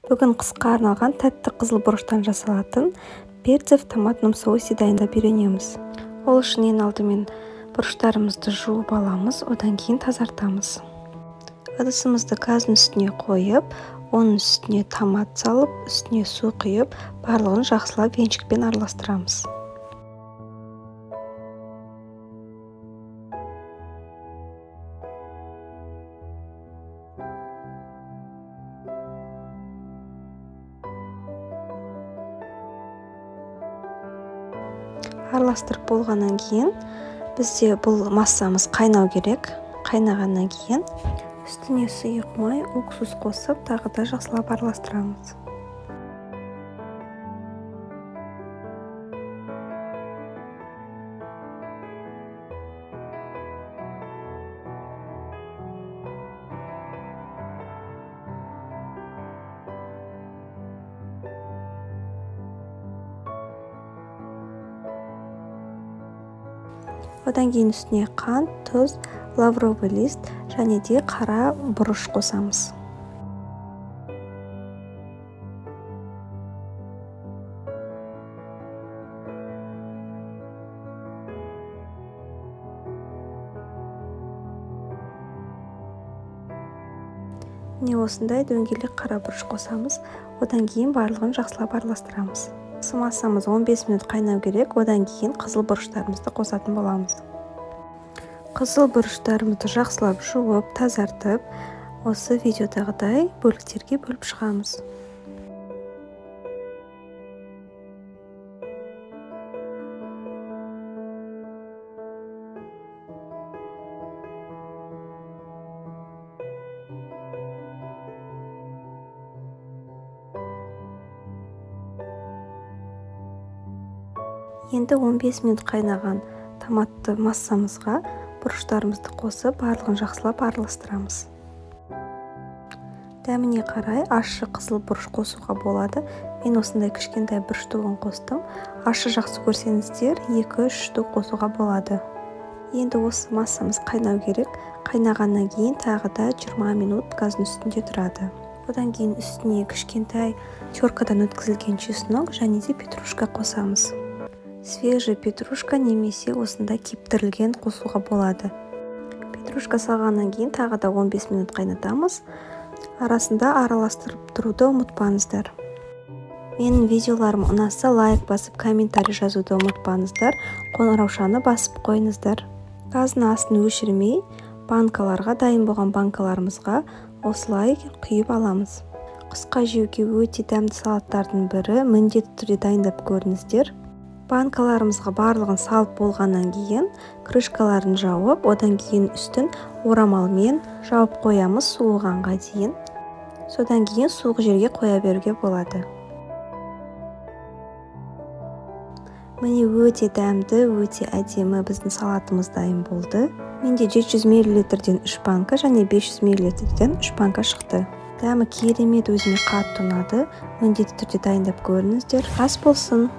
Бүгін қысқа арналған тәтті қызыл бұрыштан жасалатын перцев томатном соусе дайындап үйренеміз. Ол үшін ең алдымен бұрыштарымызды жуып аламыз, одан кейін тазартамыз. Ыдысымызды газдың үстіне қойып, оның үстіне томат салып, үстіне су құйып, барлығын жақсылап венчикпен араластырамыз. Араластырып болғаннан кейін бізде бұл массамыз қайнау керек. Қайнағаннан кейін үстіне сұйық май, уксус қосып, тағы да жақсылап араластырамыз. Одан кейін үстіне қант, тұз, лавровый лист және де қара бұрыш қосамыз. Осындай дөңгелек қара бұрыш қосамыз. Одан кейін барлығын жақсылап араластырамыз. Массамыз 15 минут қайнау керек, одан кейін қызыл бұрыштарымызды қосатын боламыз. Қызыл бұрыштарымызды жақсылап жуып, тазартып, осы видеодағыдай бөліктерге бөліп шығамыз. Енді 15 минут қайнаған томатты массамызға бұрыштарымызды қосып, барлығын жақсылап араластырамыз. Дәміне қарай ащы қызыл бұрыш қосуға болады. Мен осындай кішкентай бір штугын қостым. Ащы жақсы көрсеңіздер, 2-3 штук қосуға болады. Енді осы массамыз қайнау керек. Қайнағаннан кейін тағы да 20 минут газдың үстінде тұрады. Одан кейін үстіне кішкентай теркадан өткізілген чеснок және де петрушка қосамыз. Свежий петрушка немесе осында кептірілген қосуға болады. Петрушка салғаннан кейін тағы да 15 минут қайнатамыз. Арасында араластырып тұруды ұмытпаңыздар. Менің видеоларым ұнаса, лайк басып, комментарий жазуды ұмытпаңыздар. Қоңыраушаны басып қойыңыздар. Газдың астын өшірмей, банкаларға, дайын болған банкаларымызға осылай құйып аламыз. Қысқа жеуге өте дәмді салаттардың бірі, міндетті түрде дайындап көріңіздер. Банкаларымызға барлығын салып болғаннан кейін крышкаларын жауып, одан кейін үстін орамалмен жауып қоямыз суығанға дейін. Содан кейін суық жерге қоя беруге болады. Міне өте дәмді, өте әдемі біздің салатымыз дайын болды. Менде 700 мл-ден 3 банка және 500 мл-ден 3 банка шықты. Дәмі керемет, өзіме қатты ұнады. Міндетті түрде дайындап көріңіздер. Ас болсын!